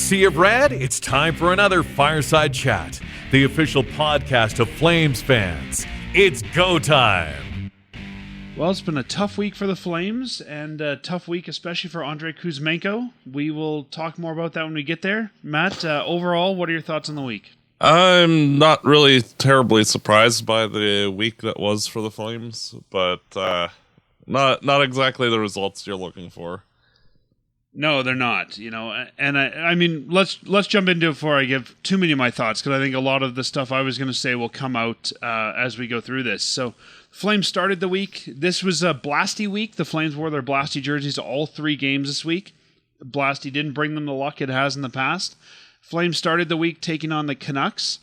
sea of red, it's time for another Fireside Chat, the official podcast of Flames fans. It's go time. Well, it's been a tough week for the Flames, and a tough week especially for Andrei Kuzmenko. We will talk more about that when we get there. Matt, overall, what are your thoughts on the week? I'm not really terribly surprised by the week that was for the Flames, but not exactly the results you're looking for. No, they're not. And I mean, let's jump into it before I give too many of my thoughts, because I think a lot of the stuff I was going to say will come out as we go through this. So, Flames started the week. This was a Blasty week. The Flames wore their Blasty jerseys to all 3 games this week. Blasty didn't bring them the luck it has in the past. Flames started the week taking on the Canucks,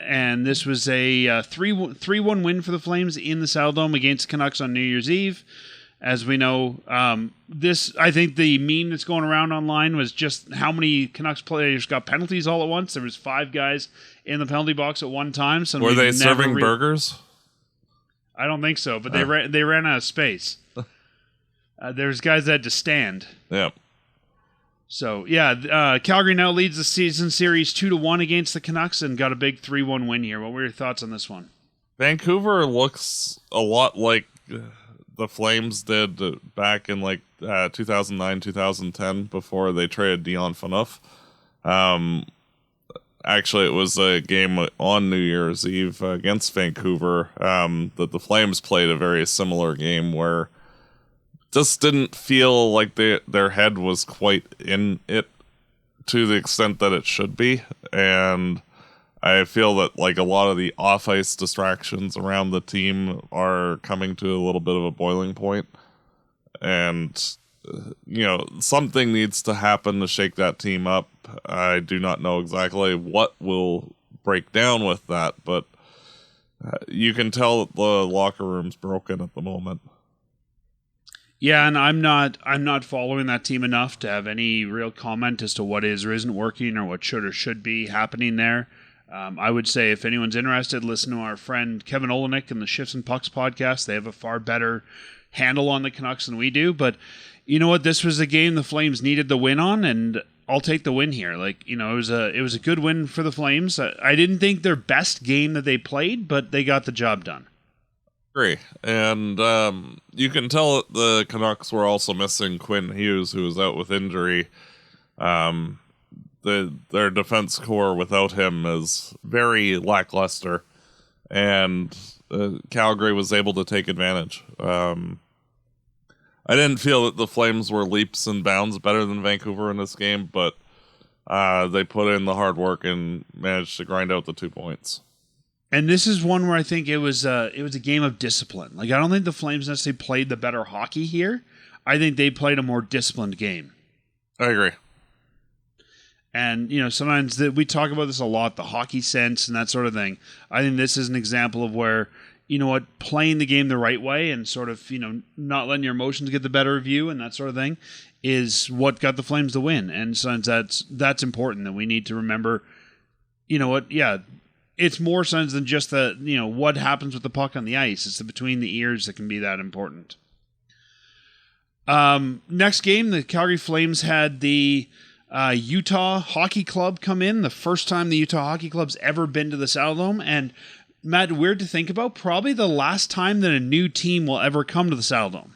and this was a 3-1 win for the Flames in the Saddledome against Canucks on New Year's Eve. As we know, I think the meme that's going around online was just how many Canucks players got penalties all at once. There was 5 guys in the penalty box at one time. So were they serving burgers? I don't think so, but they ran out of space. There's guys that had to stand. Yeah. So, yeah, Calgary now leads the season series 2-1 against the Canucks and got a big 3-1 win here. What were your thoughts on this one? Vancouver looks a lot like the Flames did back in 2009, 2010 before they traded Dion Phaneuf. Actually, it was a game on New Year's Eve against Vancouver that the Flames played a very similar game where just didn't feel like their head was quite in it to the extent that it should be. And I feel that a lot of the off-ice distractions around the team are coming to a little bit of a boiling point. And, something needs to happen to shake that team up. I do not know exactly what will break down with that, but you can tell that the locker room's broken at the moment. Yeah, and I'm not following that team enough to have any real comment as to what is or isn't working or what should or should be happening there. I would say if anyone's interested, listen to our friend Kevin Olenek and the Shifts and Pucks podcast. They have a far better handle on the Canucks than we do. But you know what? This was a game the Flames needed the win on, and I'll take the win here. It was a good win for the Flames. I didn't think their best game that they played, but they got the job done. Agree. And you can tell that the Canucks were also missing Quinn Hughes, who was out with injury. Their defense core without him is very lackluster, and Calgary was able to take advantage. I didn't feel that the Flames were leaps and bounds better than Vancouver in this game, but they put in the hard work and managed to grind out the 2 points. And this is one where I think it was a game of discipline. I don't think the Flames necessarily played the better hockey here. I think they played a more disciplined game. I agree. And, sometimes we talk about this a lot, the hockey sense and that sort of thing. I think this is an example of where, playing the game the right way and sort of, not letting your emotions get the better of you and that sort of thing is what got the Flames the win. And sometimes that's important, that we need to remember, it's more sense than just what happens with the puck on the ice. It's the between the ears that can be that important. Next game, the Calgary Flames had the Utah Hockey Club come in. The first time the Utah Hockey Club's ever been to the Saddledome. And Matt, weird to think about, probably the last time that a new team will ever come to the Saddledome.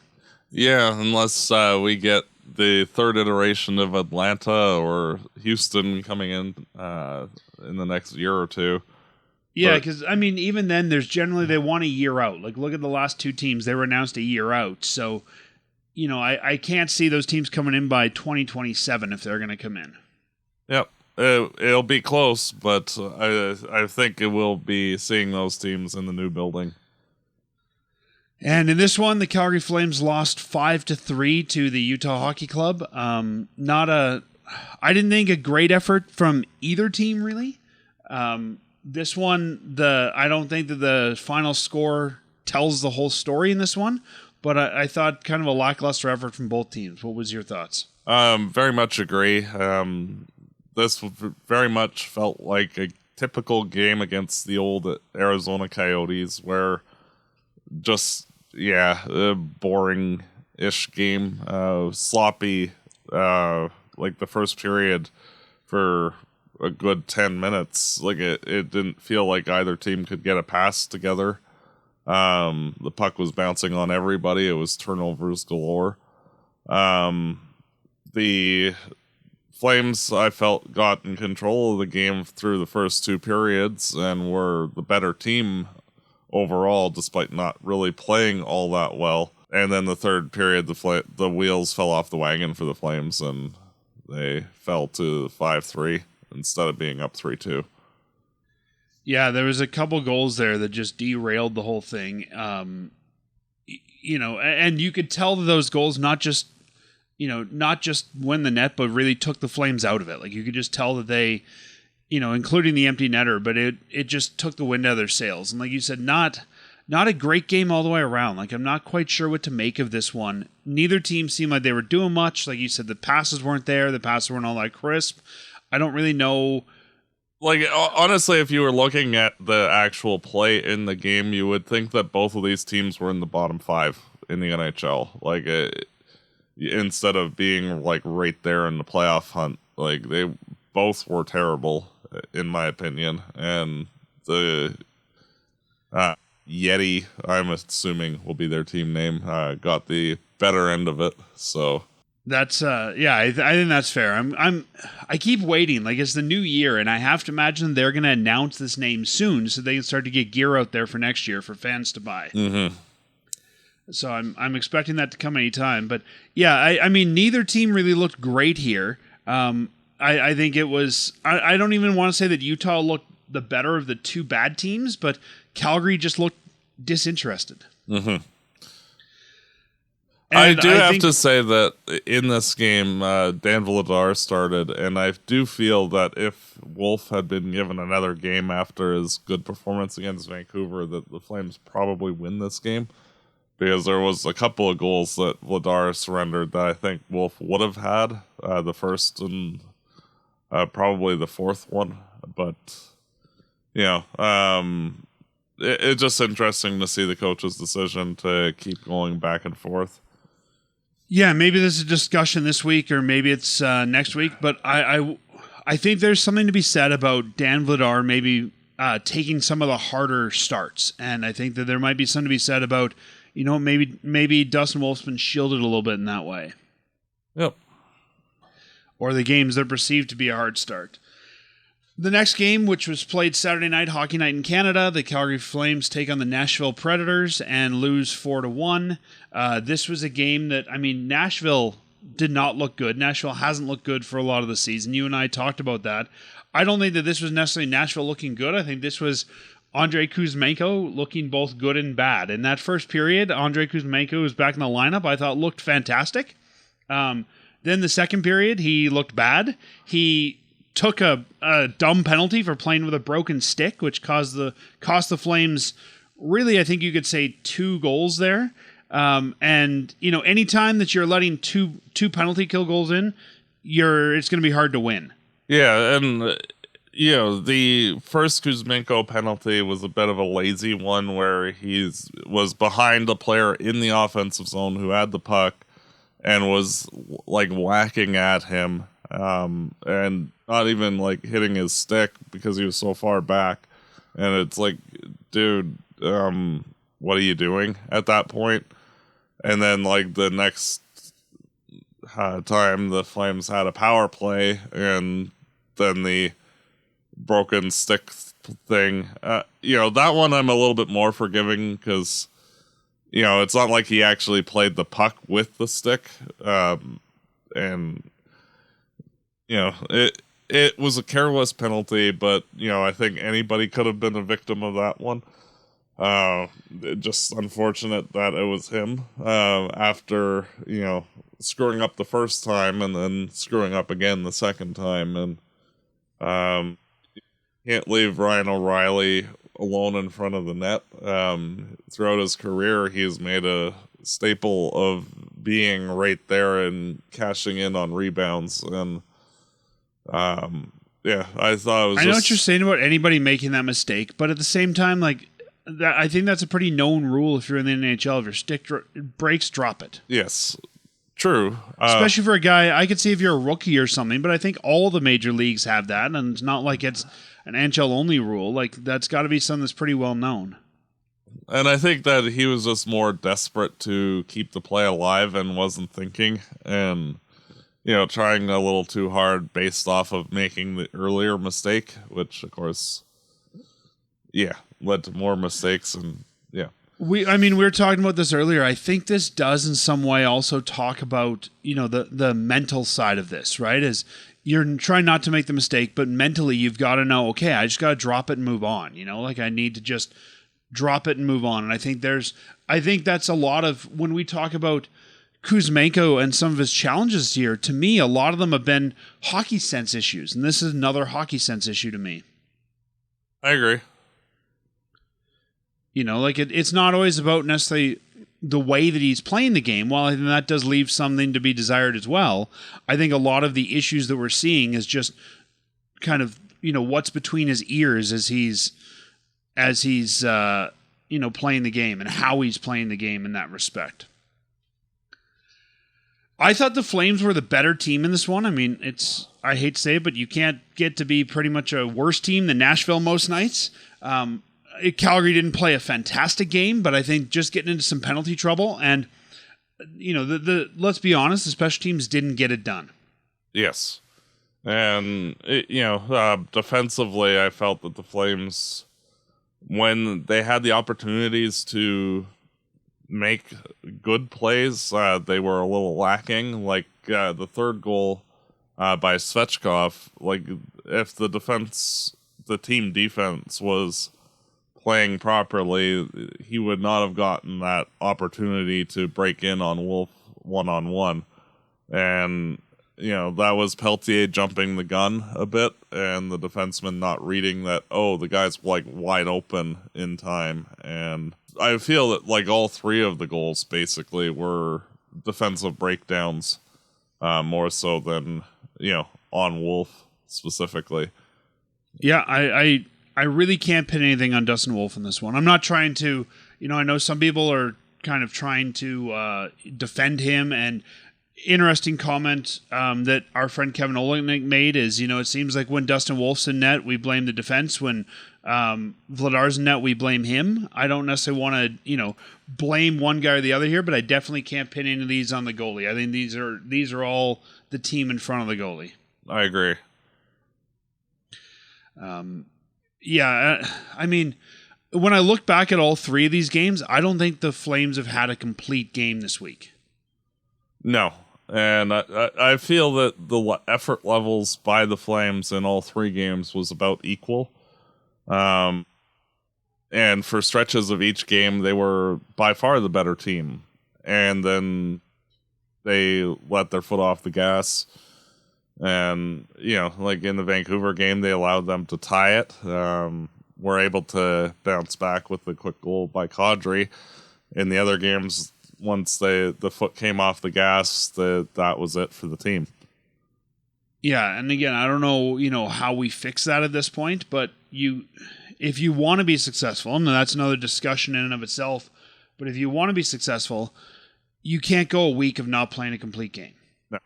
Yeah, unless we get the third iteration of Atlanta or Houston coming in the next year or two. Yeah, because, even then, there's generally, they want a year out. Look at the last 2 teams. They were announced a year out. So, I can't see those teams coming in by 2027 if they're going to come in. Yep. It'll be close, but I think it will be seeing those teams in the new building. And in this one, the Calgary Flames lost 5-3 to the Utah Hockey Club. I didn't think a great effort from either team, really. This one, I don't think that the final score tells the whole story in this one, but I thought kind of a lackluster effort from both teams. What was your thoughts? Very much agree. This very much felt like a typical game against the old Arizona Coyotes, where just, a boring-ish game, sloppy, the first period for a good 10 minutes. Like it didn't feel like either team could get a pass together. The puck was bouncing on everybody. It was turnovers galore. The Flames, I felt, got in control of the game through the first two periods and were the better team overall, despite not really playing all that well. And then the third period, the wheels fell off the wagon for the Flames, and they fell to 5-3 instead of being up 3-2. Yeah, there was a couple goals there that just derailed the whole thing. And you could tell that those goals not just win the net, but really took the Flames out of it. Like, you could just tell that they, including the empty netter, but it just took the wind out of their sails. And like you said, not a great game all the way around. Like, I'm not quite sure what to make of this one. Neither team seemed like they were doing much. Like you said, the passes weren't there. The passes weren't all that crisp. I don't really know. Like, honestly, if you were looking at the actual play in the game, you would think that both of these teams were in the bottom 5 in the NHL. Like, instead of being like right there in the playoff hunt, like they both were terrible in my opinion. And the Yeti, I'm assuming will be their team name, got the better end of it. So that's I think that's fair. I keep waiting. Like, it's the new year, and I have to imagine they're going to announce this name soon so they can start to get gear out there for next year for fans to buy. Mm-hmm. So I'm expecting that to come anytime. But yeah, I mean, neither team really looked great here. I think it was. I don't even want to say that Utah looked the better of the two bad teams, but Calgary just looked disinterested. Mm-hmm. I have to say that in this game, Dan Vladar started, and I do feel that if Wolf had been given another game after his good performance against Vancouver, that the Flames probably win this game. Because there was a couple of goals that Vladar surrendered that I think Wolf would have had, the first and probably the fourth one. But, it's just interesting to see the coach's decision to keep going back and forth. Yeah, maybe there's a discussion this week or maybe it's next week. But I think there's something to be said about Dan Vladar maybe taking some of the harder starts. And I think that there might be something to be said about, maybe Dustin Wolf's been shielded a little bit in that way. Yep. Or the games that are perceived to be a hard start. The next game, which was played Saturday night, Hockey Night in Canada, the Calgary Flames take on the Nashville Predators and lose 4-1. This was a game that, Nashville did not look good. Nashville hasn't looked good for a lot of the season. You and I talked about that. I don't think that this was necessarily Nashville looking good. I think this was Andrei Kuzmenko looking both good and bad. In that first period, Andrei Kuzmenko was back in the lineup. I thought looked fantastic. Then the second period, he looked bad. He took a dumb penalty for playing with a broken stick, which cost the Flames, really, I think you could say 2 goals there. And anytime that you're letting two penalty kill goals in, it's going to be hard to win. Yeah, and the first Kuzmenko penalty was a bit of a lazy one where he was behind a player in the offensive zone who had the puck and was like whacking at him and not even like hitting his stick because he was so far back. And it's like, dude, what are you doing at that point? And then like the next time the Flames had a power play and then the broken stick thing, that one I'm a little bit more forgiving because it's not like he actually played the puck with the stick, and it was a careless penalty, but I think anybody could have been a victim of that one. Just unfortunate that it was him after screwing up the first time and then screwing up again the second time, and can't leave Ryan O'Reilly alone in front of the net. Throughout his career, he's made a staple of being right there and cashing in on rebounds. And I thought it was. I know what you're saying about anybody making that mistake, but at the same time, I think that's a pretty known rule if you're in the NHL. If your stick breaks, drop it. Yes, True. Especially for a guy, I could see if you're a rookie or something, but I think all the major leagues have that, and it's not like it's an NHL only rule. Like, that's got to be something that's pretty well known. And I think that he was just more desperate to keep the play alive and wasn't thinking, and trying a little too hard based off of making the earlier mistake, which of course, led to more mistakes. And we were talking about this earlier. I think this does in some way also talk about, the mental side of this, right? Is you're trying not to make the mistake, but mentally you've got to know, okay, I just got to drop it and move on. Like I need to just drop it and move on. And I think that's a lot of when we talk about Kuzmenko and some of his challenges here, to me, a lot of them have been hockey sense issues. And this is another hockey sense issue to me. I agree. It's not always about necessarily the way that he's playing the game. While I think that does leave something to be desired as well, I think a lot of the issues that we're seeing is just kind of, what's between his ears as he's playing the game and how he's playing the game in that respect. I thought the Flames were the better team in this one. I mean, I hate to say it, but you can't get to be pretty much a worse team than Nashville most nights. Calgary didn't play a fantastic game, but I think just getting into some penalty trouble and, let's be honest, the special teams didn't get it done. Yes. And, defensively, I felt that the Flames, when they had the opportunities to make good plays, they were a little lacking. Like the third goal by Svechkov, like if the team defense was playing properly, he would not have gotten that opportunity to break in on Wolf one-on-one. And, that was Peltier jumping the gun a bit and the defenseman not reading that, the guy's like wide open in time. And I feel that like all three of the goals basically were defensive breakdowns, more so than, on Wolf specifically. Yeah, I really can't pin anything on Dustin Wolf in this one. I'm not trying to, I know some people are kind of trying to defend him, and interesting comment that our friend Kevin Olenek made is, it seems like when Dustin Wolf's in net, we blame the defense. When Vladar's in net, we blame him. I don't necessarily want to, blame one guy or the other here, but I definitely can't pin any of these on the goalie. I think these are all the team in front of the goalie. I agree. I mean, when I look back at all three of these games, I don't think the Flames have had a complete game this week. No. And I feel that the effort levels by the Flames in all three games was about equal. And for stretches of each game, they were by far the better team. And then they let their foot off the gas. And, like in the Vancouver game, they allowed them to tie it. Were able to bounce back with the quick goal by Kadri. In the other games, once the foot came off the gas, that was it for the team. Yeah, and again, I don't know, how we fix that at this point, but if you want to be successful, and that's another discussion in and of itself, but if you want to be successful, you can't go a week of not playing a complete game. No.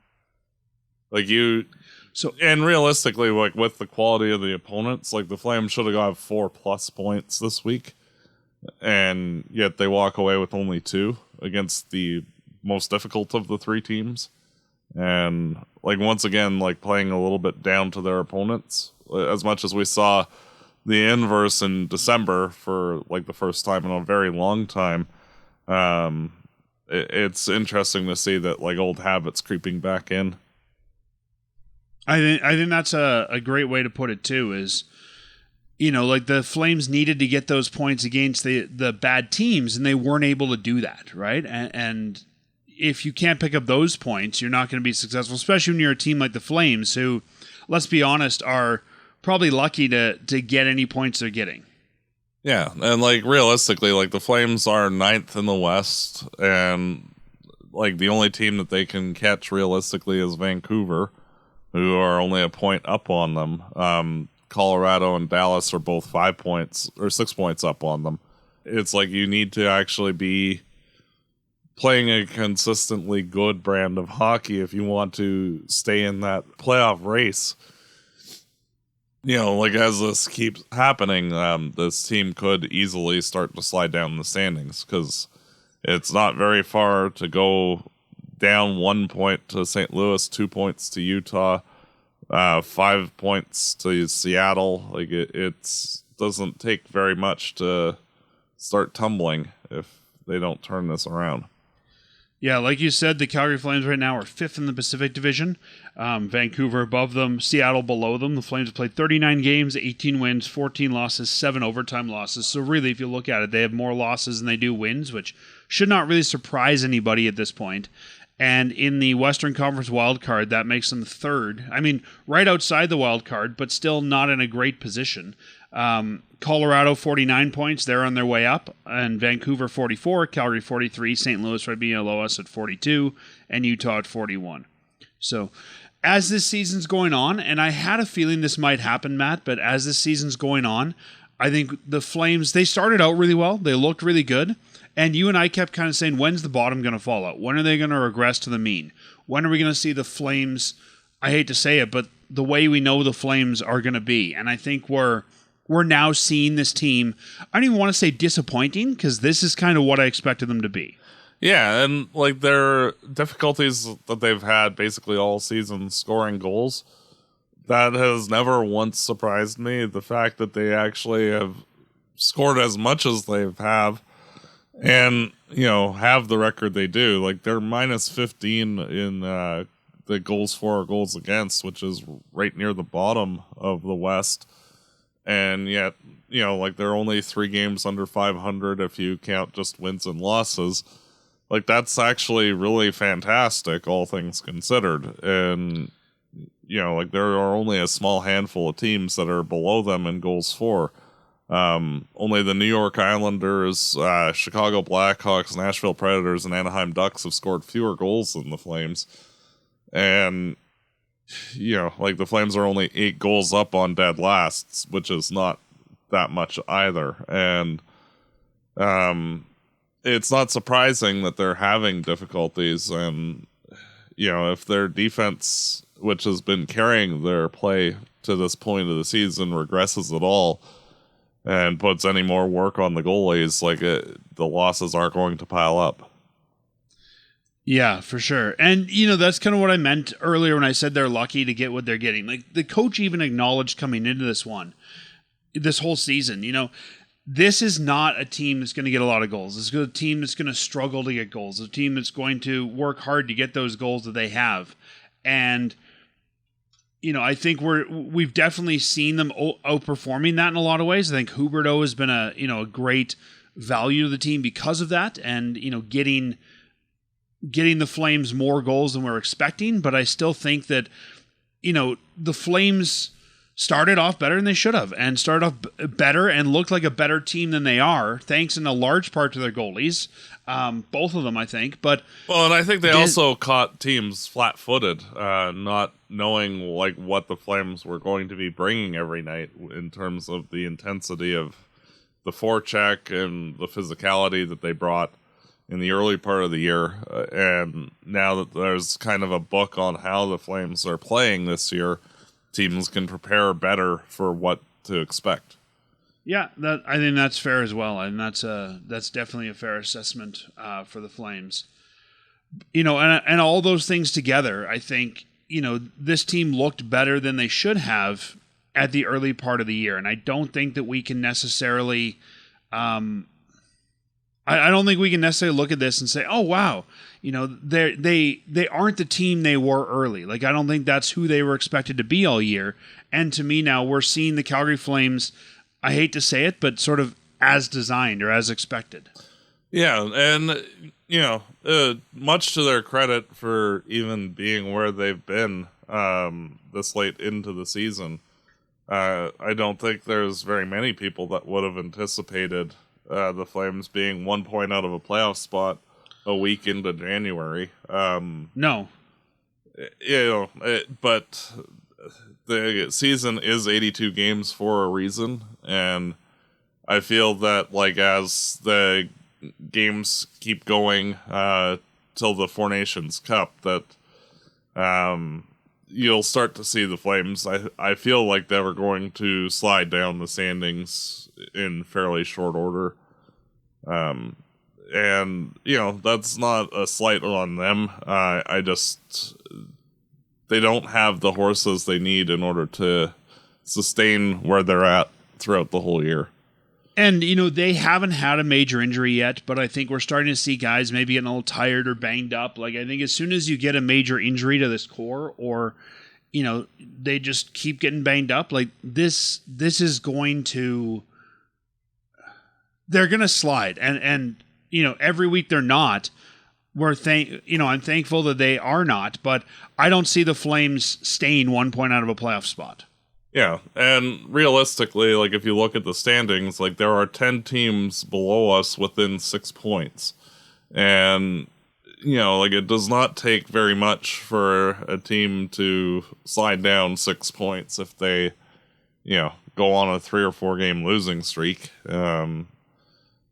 And realistically, like with the quality of the opponents, like the Flames should have got 4+ points this week, and yet they walk away with only 2 against the most difficult of the 3 teams. And like once again, like playing a little bit down to their opponents, as much as we saw the inverse in December for like the first time in a very long time. It's interesting to see that like old habits creeping back in. I think that's a great way to put it too, is, like the Flames needed to get those points against the bad teams, and they weren't able to do that, right? And if you can't pick up those points, you're not going to be successful, especially when you're a team like the Flames, who, let's be honest, are probably lucky to get any points they're getting. Yeah, and like realistically, like the Flames are 9th in the West, and like the only team that they can catch realistically is Vancouver, who are only a point up on them. Colorado and Dallas are both 5 points or 6 points up on them. It's like you need to actually be playing a consistently good brand of hockey if you want to stay in that playoff race. Like as this keeps happening, this team could easily start to slide down the standings because it's not very far to go down 1 point to St. Louis, 2 points to Utah, 5 points to Seattle. Like it doesn't take very much to start tumbling if they don't turn this around. Yeah, like you said, the Calgary Flames right now are 5th in the Pacific Division. Vancouver above them, Seattle below them. The Flames have played 39 games, 18 wins, 14 losses, 7 overtime losses. So really, if you look at it, they have more losses than they do wins, which should not really surprise anybody at this point. And in the Western Conference wildcard, that makes them 3rd. I mean, right outside the wildcard, but still not in a great position. Colorado 49 points, they're on their way up, and Vancouver 44, Calgary 43, St. Louis right below us at 42, and Utah at 41. So as this season's going on, and I had a feeling this might happen, Matt, but as this season's going on, I think the Flames, they started out really well, they looked really good, and you and I kept kind of saying, when's the bottom going to fall out? When are they going to regress to the mean? When are we going to see the Flames, I hate to say it, but the way we know the Flames are going to be? And I think we're now seeing this team, I don't even want to say disappointing, because this is kind of what I expected them to be. Yeah, and like their difficulties that they've had basically all season scoring goals, that has never once surprised me. The fact that they actually have scored as much as they have and, have the record they do. Like they're minus 15 in the goals for or goals against, which is right near the bottom of the West. And yet, like they're only 3 games under 500 if you count just wins and losses. Like that's actually really fantastic, all things considered. And, like there are only a small handful of teams that are below them in goals for. Only the New York Islanders, Chicago Blackhawks, Nashville Predators, and Anaheim Ducks have scored fewer goals than the Flames. And like the Flames are only 8 goals up on dead lasts, which is not that much either. And it's not surprising that they're having difficulties. And, if their defense, which has been carrying their play to this point of the season, regresses at all and puts any more work on the goalies, the losses are going to pile up. Yeah, for sure. And, that's kind of what I meant earlier when I said they're lucky to get what they're getting. Like, the coach even acknowledged coming into this whole season, this is not a team that's going to get a lot of goals. This is a team that's going to struggle to get goals. A team that's going to work hard to get those goals that they have. And, I think we've definitely seen them outperforming that in a lot of ways. I think Huberdeau has been a great value to the team because of that, and, getting the Flames more goals than we're expecting. But I still think that, the Flames started off better than they should have, and started off better and looked like a better team than they are, thanks in a large part to their goalies. Both of them, I think. And I think they also caught teams flat-footed, not knowing what the Flames were going to be bringing every night in terms of the intensity of the forecheck and the physicality that they brought in the early part of the year. And now that there's kind of a book on how the Flames are playing this year, teams can prepare better for what to expect. Yeah, I think that's fair as well, and that's definitely a fair assessment for the Flames. And all those things together, I think this team looked better than they should have at the early part of the year, and I don't think that we can necessarily. I don't think we can necessarily look at this and say, "Oh, wow, they aren't the team they were early." Like, I don't think that's who they were expected to be all year. And to me now, we're seeing the Calgary Flames, I hate to say it, but sort of as designed or as expected. Yeah, and much to their credit for even being where they've been this late into the season, I don't think there's very many people that would have anticipated the Flames being 1 point out of a playoff spot a week into January. No. But the season is 82 games for a reason, and I feel that as the games keep going till the Four Nations Cup, that you'll start to see the Flames. I feel like they were going to slide down the standings in fairly short order. And, that's not a slight on them. They don't have the horses they need in order to sustain where they're at throughout the whole year. And, they haven't had a major injury yet, but I think we're starting to see guys maybe getting a little tired or banged up. Like, I think as soon as you get a major injury to this core, or, they just keep getting banged up, like this is going to, they're going to slide. And, every week they're not. I'm thankful that they are not, but I don't see the Flames staying 1 point out of a playoff spot. Yeah, and realistically, like if you look at the standings, like there are 10 teams below us within 6 points. And, like it does not take very much for a team to slide down 6 points if they, go on a 3 or 4 game losing streak.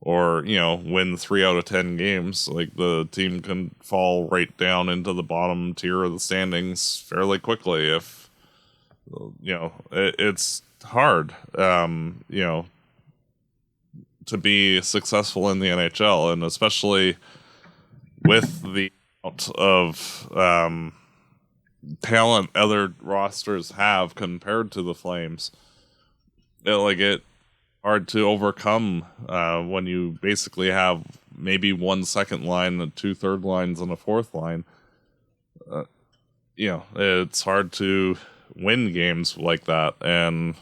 Or, win 3 out of 10 games. Like the team can fall right down into the bottom tier of the standings fairly quickly if, it's hard, to be successful in the NHL, and especially with the amount of talent other rosters have compared to the Flames. It hard to overcome when you basically have maybe 1 second line and 2 third lines and a fourth line. It's hard to win games like that. And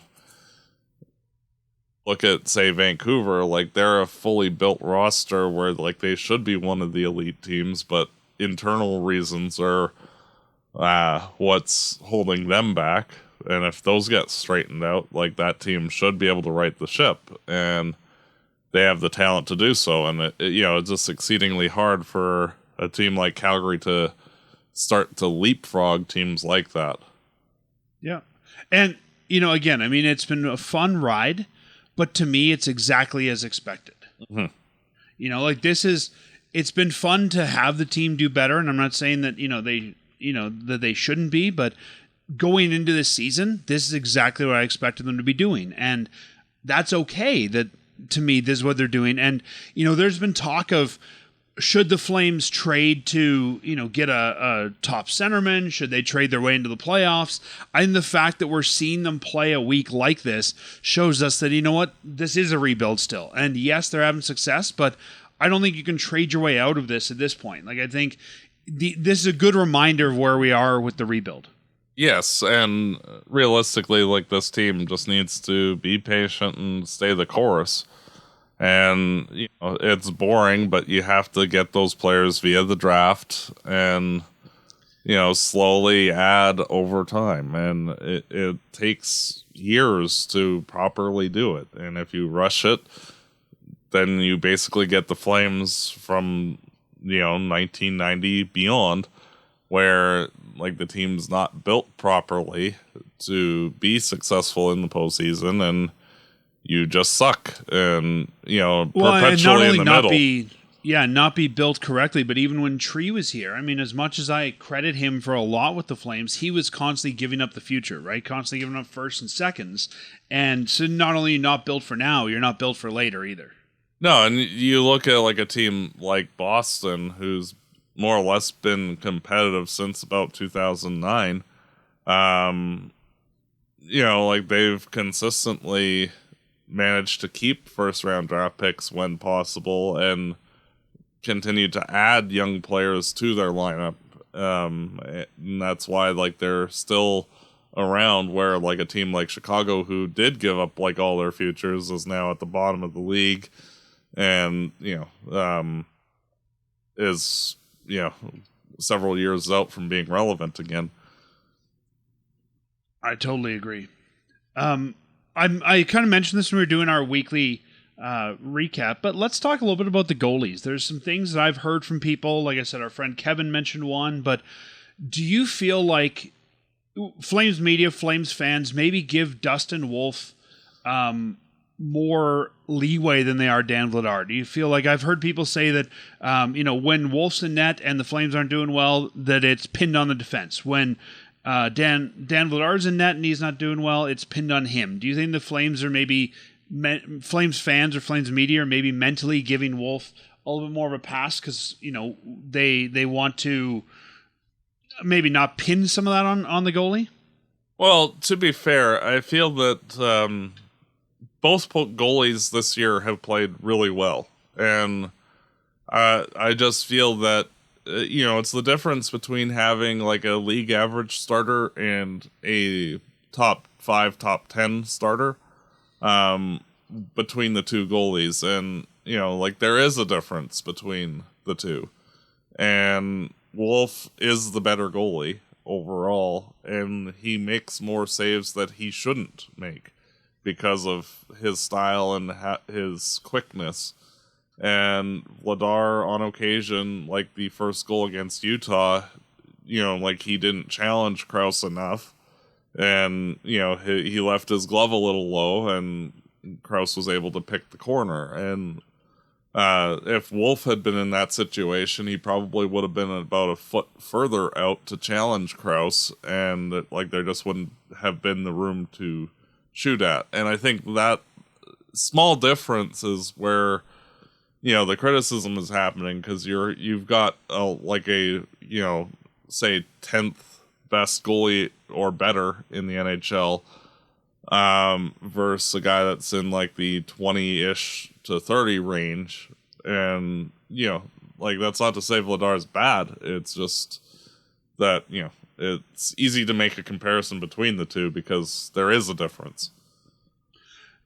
look at, say, Vancouver, like they're a fully built roster where like they should be one of the elite teams, but internal reasons are what's holding them back. And if those get straightened out, like that team should be able to right the ship, and they have the talent to do so. And it's just exceedingly hard for a team like Calgary to start to leapfrog teams like that. Yeah. And, again, I mean, it's been a fun ride, but to me, it's exactly as expected. Mm-hmm. It's been fun to have the team do better. And I'm not saying that, that they shouldn't be, but going into this season, this is exactly what I expected them to be doing. And that's okay. That, to me, this is what they're doing. And, there's been talk of, should the Flames trade to, get a top centerman? Should they trade their way into the playoffs? I think the fact that we're seeing them play a week like this shows us that, this is a rebuild still. And yes, they're having success, but I don't think you can trade your way out of this at this point. Like, I think this is a good reminder of where we are with the rebuild. Yes, and realistically, like this team just needs to be patient and stay the course. And it's boring, but you have to get those players via the draft and slowly add over time. And it takes years to properly do it. And if you rush it, then you basically get the Flames from 1990 beyond, where like the team's not built properly to be successful in the postseason, and you just suck, and perpetually in the middle. Not be built correctly. But even when Tree was here, I mean, as much as I credit him for a lot with the Flames, he was constantly giving up the future, right? Constantly giving up first and seconds. And so not only are you not built for now, you're not built for later either. No, and you look at like a team like Boston, who's more or less been competitive since about 2009. Like they've consistently managed to keep first round draft picks when possible and continue to add young players to their lineup. And that's why like they're still around, where like a team like Chicago, who did give up like all their futures, is now at the bottom of the league, and is several years out from being relevant again. I totally agree. I kind of mentioned this when we were doing our weekly recap, but let's talk a little bit about the goalies. There's some things that I've heard from people. Like I said, our friend Kevin mentioned one, but do you feel like Flames media, Flames fans, maybe give Dustin Wolf more leeway than they are Dan Vladar? Do you feel like I've heard people say that, when Wolf's in net and the Flames aren't doing well, that it's pinned on the defense. When Dan Vladar's in net and he's not doing well, it's pinned on him. Do you think the Flames are maybe Flames fans or Flames media are maybe mentally giving Wolf a little bit more of a pass because they want to maybe not pin some of that on the goalie? Well, to be fair, I feel that both goalies this year have played really well, and I just feel that it's the difference between having like a league average starter and a top 5, top 10 starter between the two goalies, and there is a difference between the two, and Wolf is the better goalie overall, and he makes more saves that he shouldn't make because of his style and his quickness. And Vladar, on occasion, like the first goal against Utah, he didn't challenge Krause enough, and he left his glove a little low, and Krause was able to pick the corner. And if Wolf had been in that situation, he probably would have been about a foot further out to challenge Krause, and there just wouldn't have been the room to shoot at. And I think that small difference is where the criticism is happening, because you've got say 10th best goalie or better in the NHL versus a guy that's in like the 20-ish to 30 range. And that's not to say Vladar's bad, it's just that it's easy to make a comparison between the two because there is a difference.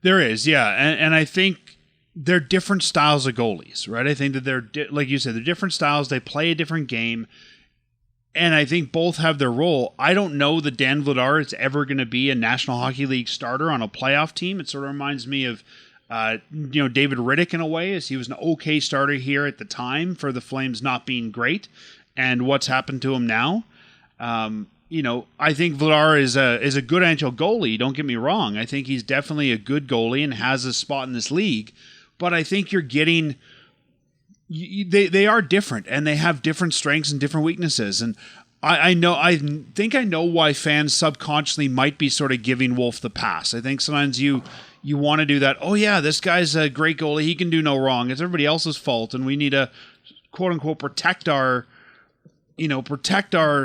There is, yeah. And I think they're different styles of goalies, right? I think that they're, like you said, they're different styles. They play a different game. And I think both have their role. I don't know that Dan Vladar is ever going to be a National Hockey League starter on a playoff team. It sort of reminds me of, David Riddick in a way, as he was an okay starter here at the time for the Flames not being great, and what's happened to him now. I think Vladar is a good NHL goalie. Don't get me wrong. I think he's definitely a good goalie and has a spot in this league. But I think you're getting... They are different, and they have different strengths and different weaknesses. And I think I know why fans subconsciously might be sort of giving Wolf the pass. I think sometimes you want to do that. Oh yeah, this guy's a great goalie. He can do no wrong. It's everybody else's fault, and we need to quote unquote protect our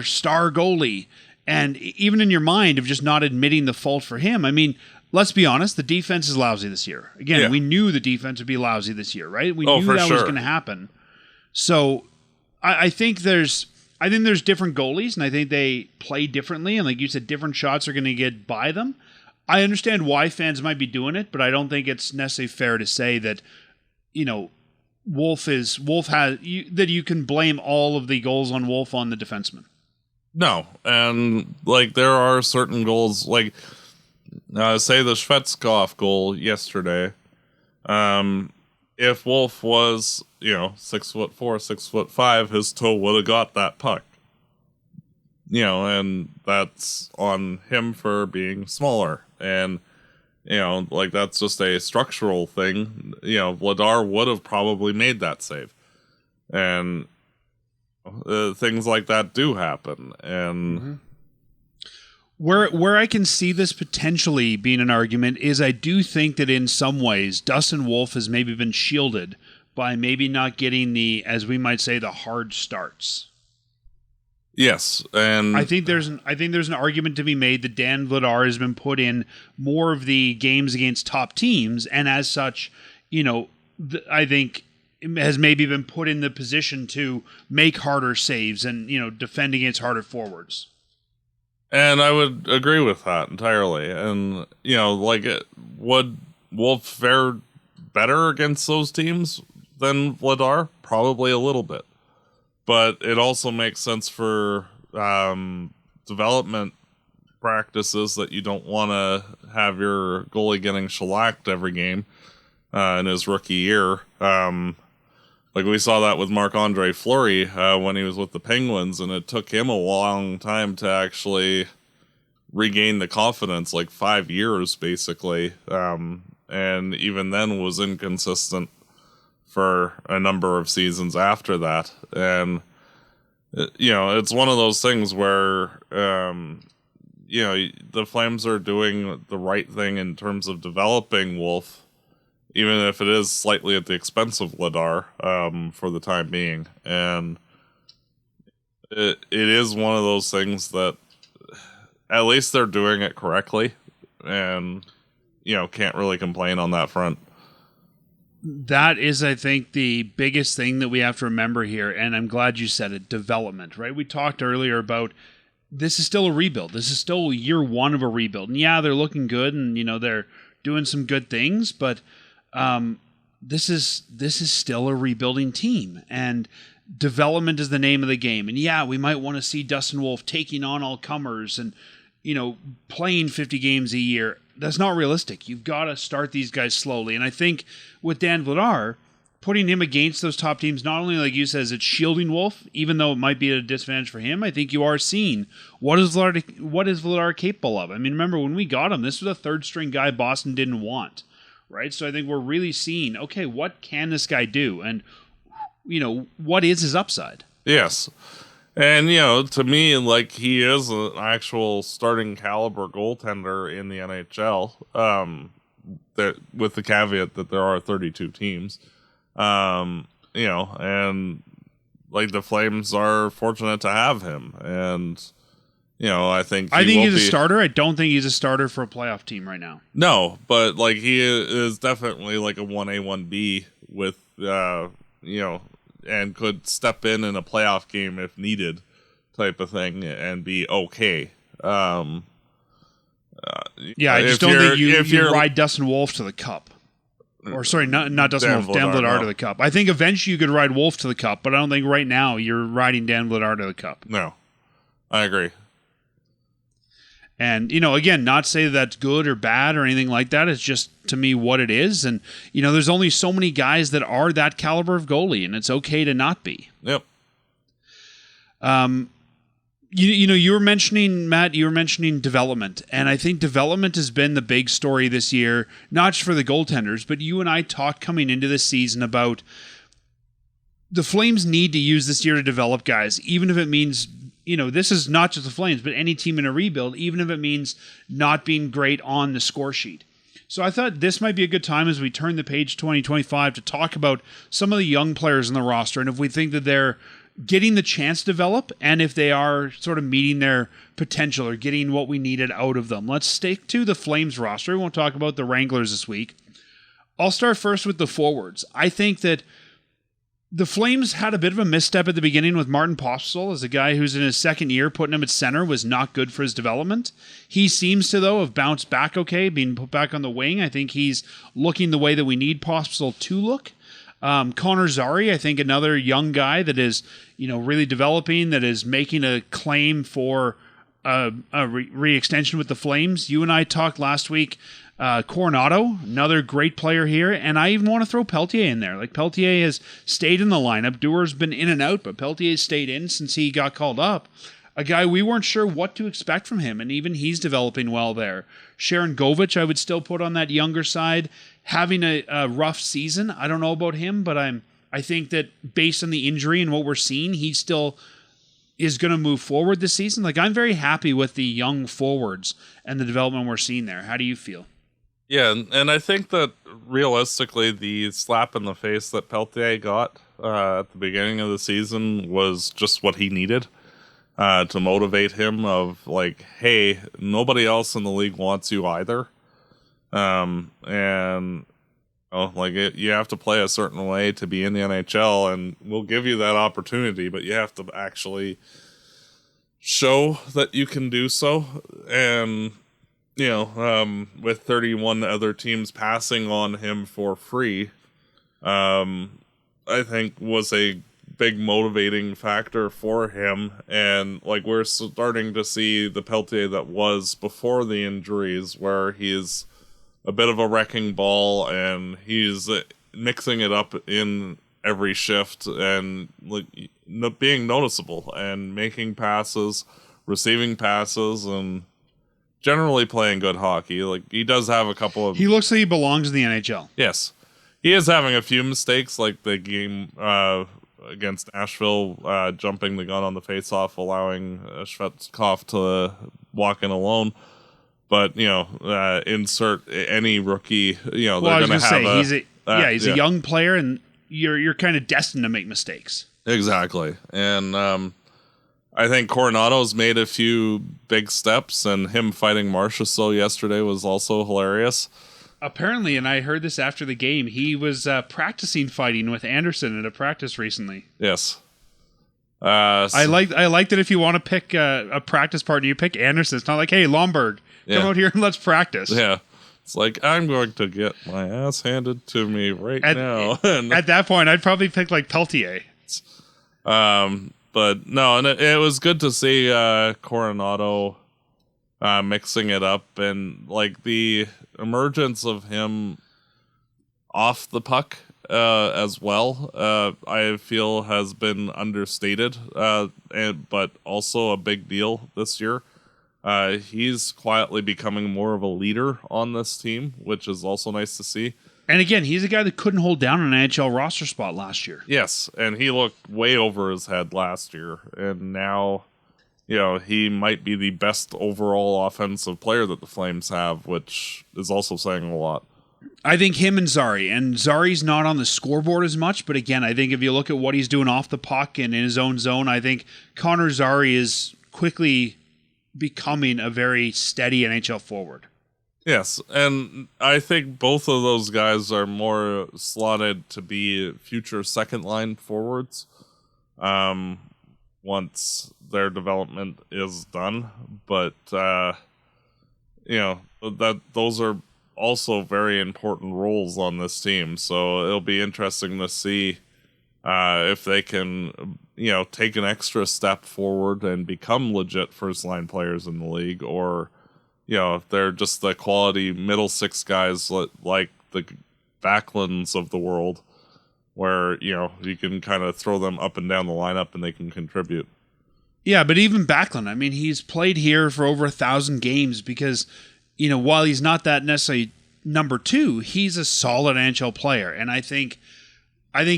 star goalie. And even in your mind of just not admitting the fault for him. I mean, let's be honest, the defense is lousy this year. Again, We knew the defense would be lousy this year, right? We knew that was going to happen. So I think there's different goalies, and I think they play differently. And like you said, different shots are going to get by them. I understand why fans might be doing it, but I don't think it's necessarily fair to say that, that you can blame all of the goals on Wolf on the defenseman. No, and there are certain goals, say the Shvetsov goal yesterday. If Wolf was 6'4", 6'5", his toe would have got that puck. And that's on him for being smaller, and that's just a structural thing. Vladar would have probably made that save, and things like that do happen. And where I can see this potentially being an argument is I do think that in some ways Dustin Wolf has maybe been shielded by maybe not getting the, as we might say, the hard starts. Yes, and I think there's an argument to be made that Dan Vladar has been put in more of the games against top teams, and as such, I think has maybe been put in the position to make harder saves and defend against harder forwards. And I would agree with that entirely. And would Wolf fare better against those teams than Vladar? Probably a little bit. But it also makes sense for development practices that you don't want to have your goalie getting shellacked every game in his rookie year. We saw that with Marc-Andre Fleury when he was with the Penguins, and it took him a long time to actually regain the confidence, 5 years basically. and even then was inconsistent for a number of seasons after that. And it's one of those things where the Flames are doing the right thing in terms of developing Wolf, even if it is slightly at the expense of Vladar for the time being. And it is one of those things that at least they're doing it correctly, and can't really complain on that front. That is, I think, the biggest thing that we have to remember here, and I'm glad you said it, development, right? We talked earlier about this is still a rebuild. This is still year one of a rebuild. And yeah, they're looking good, and they're doing some good things, but this is still a rebuilding team, and development is the name of the game. And yeah, we might want to see Dustin Wolf taking on all comers and playing 50 games a year. That's not realistic. You've got to start these guys slowly. And I think with Dan Vladar, putting him against those top teams, not only, like you says, it's shielding Wolf, even though it might be at a disadvantage for him, I think you are seeing what is Vladar capable of. I mean, remember when we got him, this was a third-string guy Boston didn't want, right? So I think we're really seeing, okay, what can this guy do? And, what is his upside? Yes. And, to me, like, he is an actual starting caliber goaltender in the NHL, with the caveat that there are 32 teams. And, like, the Flames are fortunate to have him. And, I think he's a starter. I don't think he's a starter for a playoff team right now. No, but, like, he is definitely, like, a 1A, 1B with, and could step in a playoff game if needed, type of thing, and be okay. I just don't think you ride Dustin Wolf to the cup. Or sorry, not Dustin Wolf, Dan Vladar to the cup. I think eventually you could ride Wolf to the cup, but I don't think right now you're riding Dan Vladar to the cup. No, I agree. And, again, not say that's good or bad or anything like that. It's just, to me, what it is. And, there's only so many guys that are that caliber of goalie, and it's okay to not be. Yep. You were mentioning, Matt, development. And I think development has been the big story this year, not just for the goaltenders, but you and I talked coming into this season about the Flames need to use this year to develop guys, even if it means this is not just the Flames, but any team in a rebuild, even if it means not being great on the score sheet. So I thought this might be a good time as we turn the page 2025 to talk about some of the young players in the roster, and if we think that they're getting the chance to develop, and if they are sort of meeting their potential or getting what we needed out of them. Let's stick to the Flames roster. We won't talk about the Wranglers this week. I'll start first with the forwards. I think that the Flames had a bit of a misstep at the beginning with Martin Pospisil as a guy who's in his second year. Putting him at center was not good for his development. He seems to, though, have bounced back okay, being put back on the wing. I think he's looking the way that we need Pospisil to look. Connor Zary, I think another young guy that is, really developing, that is making a claim for a re-extension with the Flames. You and I talked last week. Coronado, another great player here, and I even want to throw Peltier in there. Like, Peltier has stayed in the lineup. Dewar's been in and out, but Peltier's stayed in since he got called up. A guy we weren't sure what to expect from him, and even he's developing well there. Sharon Govich, I would still put on that younger side, having a rough season. I don't know about him, but I think that based on the injury and what we're seeing, he still is going to move forward this season. Like, I'm very happy with the young forwards and the development we're seeing there. How do you feel? Yeah, and I think that realistically, the slap in the face that Peltier got at the beginning of the season was just what he needed to motivate him of, like, hey, nobody else in the league wants you either. And you have to play a certain way to be in the NHL, and we'll give you that opportunity, but you have to actually show that you can do so. And with 31 other teams passing on him for free, I think was a big motivating factor for him. And we're starting to see the Peltier that was before the injuries, where he's a bit of a wrecking ball and he's mixing it up in every shift and being noticeable and making passes, receiving passes, and generally playing good hockey. Like, he does have a couple of... He looks like he belongs in the NHL. Yes. He is having a few mistakes, like the game against Nashville, jumping the gun on the faceoff, allowing Svechnikov to walk in alone. But, insert any rookie, they're going to have he's a young player, and you're kind of destined to make mistakes. Exactly. And I think Coronado's made a few big steps, and him fighting Marchessault yesterday was also hilarious. Apparently, and I heard this after the game, he was practicing fighting with Anderson at a practice recently. Yes. I like that if you want to pick a practice partner, you pick Anderson. It's not like, hey, Lomberg, come out here and let's practice. Yeah. It's like, I'm going to get my ass handed to me now. At that point, I'd probably pick like Peltier. But no, and it was good to see Coronado mixing it up, and like the emergence of him off the puck as well, I feel has been understated, but also a big deal this year. He's quietly becoming more of a leader on this team, which is also nice to see. And again, he's a guy that couldn't hold down an NHL roster spot last year. Yes, and he looked way over his head last year, and now, he might be the best overall offensive player that the Flames have, which is also saying a lot. I think him and Zari's not on the scoreboard as much, but again, I think if you look at what he's doing off the puck and in his own zone, I think Connor Zary is quickly becoming a very steady NHL forward. Yes, and I think both of those guys are more slotted to be future second-line forwards once their development is done. But, those are also very important roles on this team. So it'll be interesting to see if they can, take an extra step forward and become legit first-line players in the league, or... if they're just the quality middle six guys like the Backlunds of the world, where, you can kind of throw them up and down the lineup and they can contribute. Yeah, but even Backlund, I mean, he's played here for over 1,000 games because, while he's not that necessarily number two, he's a solid NHL player. And I think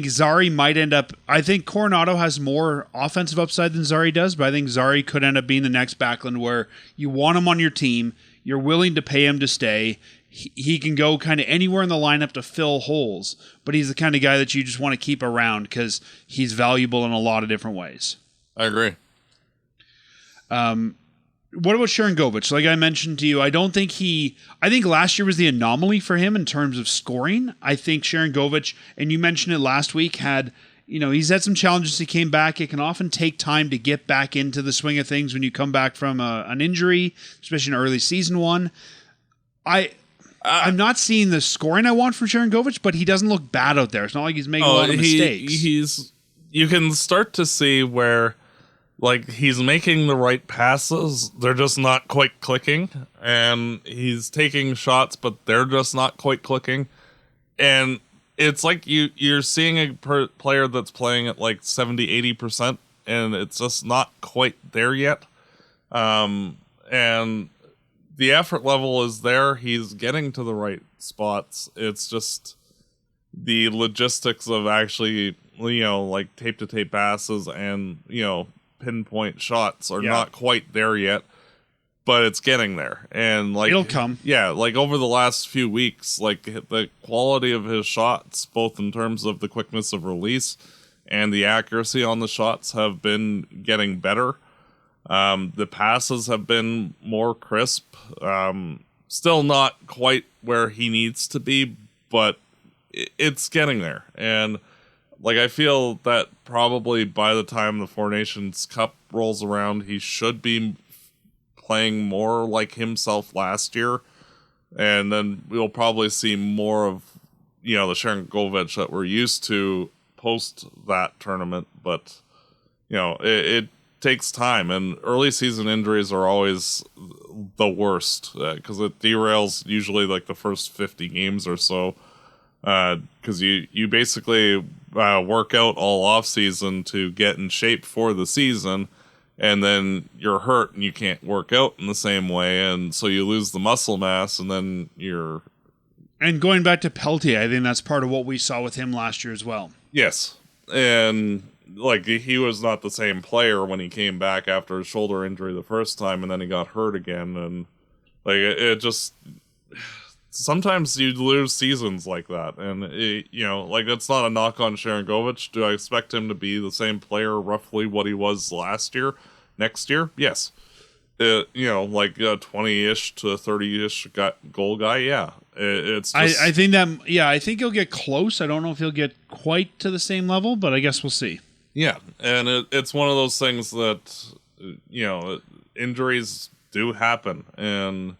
Zary might end up... I think Coronado has more offensive upside than Zary does, but I think Zary could end up being the next Backlund where you want him on your team, you're willing to pay him to stay. He can go kind of anywhere in the lineup to fill holes, but he's the kind of guy that you just want to keep around because he's valuable in a lot of different ways. I agree. What about Sharangovich? Like I mentioned to you, I think last year was the anomaly for him in terms of scoring. I think Sharangovich, and you mentioned it last week, he's had some challenges. He came back. It can often take time to get back into the swing of things when you come back from an injury, especially an early season one. I'm not seeing the scoring I want from Sharangovich, but he doesn't look bad out there. It's not like he's making a lot of mistakes. You can start to see where... he's making the right passes, they're just not quite clicking, and he's taking shots, but they're just not quite clicking. And it's like you're seeing a player that's playing at 70-80%, and it's just not quite there yet. And the effort level is there, he's getting to the right spots. It's just the logistics of actually, tape-to-tape passes and, pinpoint shots are not quite there yet, but it's getting there, and it'll come. Over the last few weeks, the quality of his shots, both in terms of the quickness of release and the accuracy on the shots, have been getting better. The passes have been more crisp, still not quite where he needs to be, but it's getting there. And I feel that probably by the time the Four Nations Cup rolls around, he should be playing more like himself last year. And then we'll probably see more of, the Sharangovich that we're used to post that tournament. But, it takes time. And early season injuries are always the worst because it derails usually the first 50 games or so. Because you basically work out all off season to get in shape for the season, and then you're hurt and you can't work out in the same way, and so you lose the muscle mass, and then you're... And going back to Peltier, I think that's part of what we saw with him last year as well. Yes, and like he was not the same player when he came back after his shoulder injury the first time, and then he got hurt again, and like it just... Sometimes you lose seasons like that, and like it's not a knock on Sharangovich. Do I expect him to be the same player, roughly what he was last year, next year? Yes. Like a 20-ish to 30-ish goal guy. Yeah, it's. Just, I think that. Yeah, I think he'll get close. I don't know if he'll get quite to the same level, but I guess we'll see. Yeah, and it's one of those things that injuries do happen, and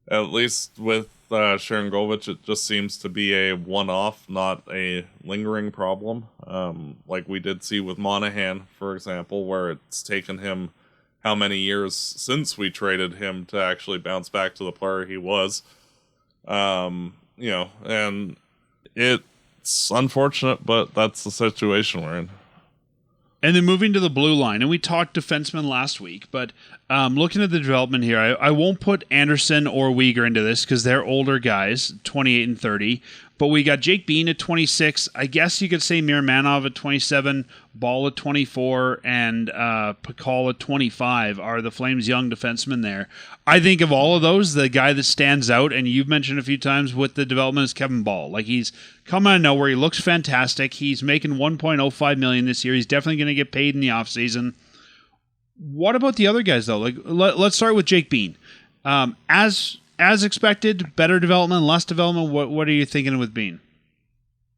at least with Sharangovich, it just seems to be a one-off, not a lingering problem. Like we did see with Monahan, for example, where it's taken him how many years since we traded him to actually bounce back to the player he was. And it's unfortunate, but that's the situation we're in. And then moving to the blue line, and we talked defensemen last week, but looking at the development here, I won't put Anderson or Uyghur into this because they're older guys, 28 and 30. But we got Jake Bean at 26. I guess you could say Miramanov at 27, Ball at 24, and Pakal at 25 are the Flames' young defensemen there. I think of all of those, the guy that stands out, and you've mentioned a few times with the development, is Kevin Ball. Like, he's come out of nowhere. He looks fantastic. He's making $1.05 million this year. He's definitely going to get paid in the offseason. What about the other guys, though? Like, let's start with Jake Bean. As expected, better development, less development. What are you thinking with Bean?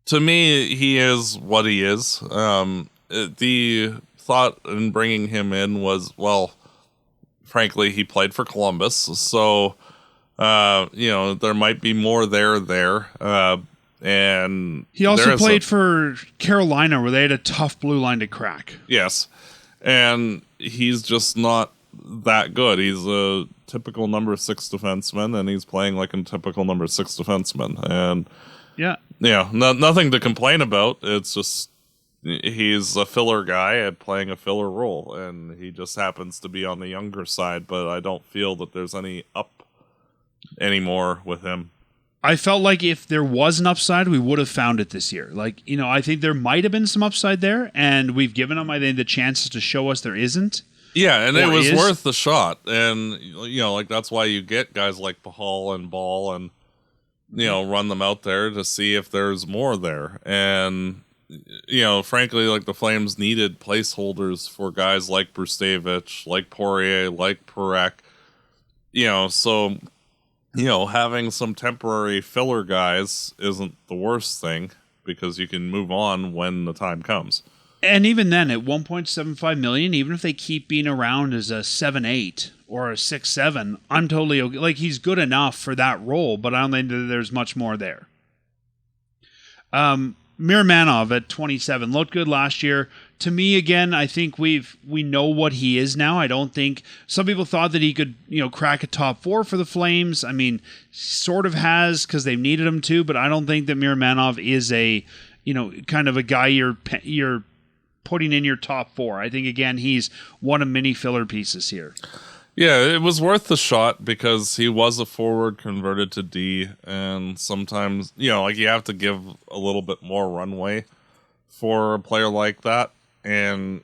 To me, he is what he is. The thought in bringing him in was, well, frankly, he played for Columbus, so there might be more there. And he also played for Carolina, where they had a tough blue line to crack. Yes, and he's just not that good. He's a typical number 6 defenseman, and he's playing like a typical number 6 defenseman. And nothing to complain about. It's just he's a filler guy at playing a filler role, and he just happens to be on the younger side. But I don't feel that there's any up anymore with him. I felt like if there was an upside, we would have found it this year. Like, I think there might have been some upside there, and we've given him, I think, the chances to show us there isn't. Yeah, and it was worth the shot. And, like that's why you get guys like Pahal and Ball and, run them out there to see if there's more there. And, frankly, like the Flames needed placeholders for guys like Brustevich, like Poirier, like Parekh, so... having some temporary filler guys isn't the worst thing because you can move on when the time comes. And even then, at $1.75 million, even if they keep being around as a 7-8 or a 6-7, I'm totally okay. Like, he's good enough for that role, but I don't think there's much more there. Miramanov at 27 looked good last year. To me, again, I think we know what he is now. I don't think some people thought that he could, crack a top 4 for the Flames. I mean, sort of has because they've needed him to, but I don't think that Miramanov is a, kind of a guy you're putting in your top 4. I think again he's one of many filler pieces here. Yeah, it was worth the shot because he was a forward converted to D, and sometimes, you have to give a little bit more runway for a player like that, and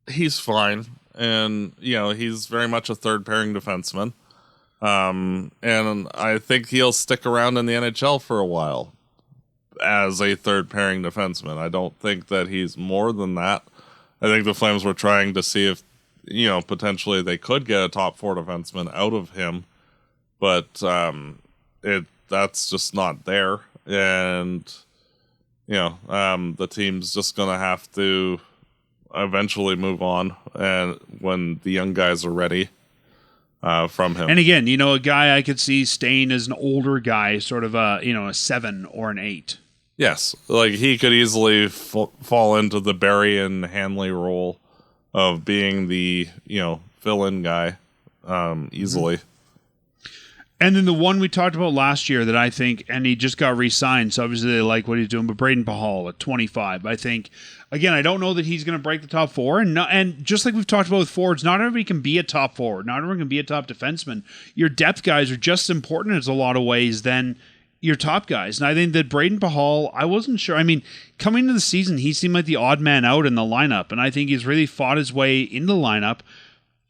he's fine. And, he's very much a third-pairing defenseman. And I think he'll stick around in the NHL for a while as a third-pairing defenseman. I don't think that he's more than that. I think the Flames were trying to see if potentially they could get a top 4 defenseman out of him, but that's just not there. And, the team's just going to have to eventually move on and when the young guys are ready from him. And again, a guy I could see staying as an older guy, sort of a 7 or an 8. Yes. Like he could easily fall into the Barry and Hanley role of being the, fill-in guy easily. And then the one we talked about last year that I think, and he just got re-signed, so obviously they like what he's doing, but Braden Pahal at 25, I think, again, I don't know that he's going to break the top four, and just like we've talked about with forwards, not everybody can be a top forward, not everyone can be a top defenseman. Your depth guys are just as important in a lot of ways than your top guys, and I think that Braden Pahal, I wasn't sure, I mean, coming into the season, he seemed like the odd man out in the lineup, and I think he's really fought his way into the lineup.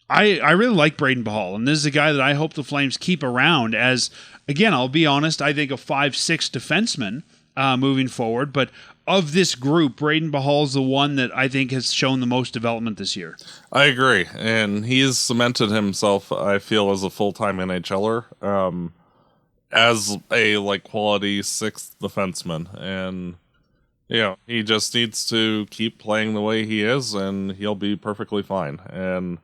I really like Braden Pahal, and this is a guy that I hope the Flames keep around as, again, I'll be honest, I think a 5-6 defenseman moving forward, but of this group, Braden Pahal is the one that I think has shown the most development this year. I agree, and he's cemented himself, I feel, as a full-time NHLer, as a quality sixth defenseman, and he just needs to keep playing the way he is, and he'll be perfectly fine. And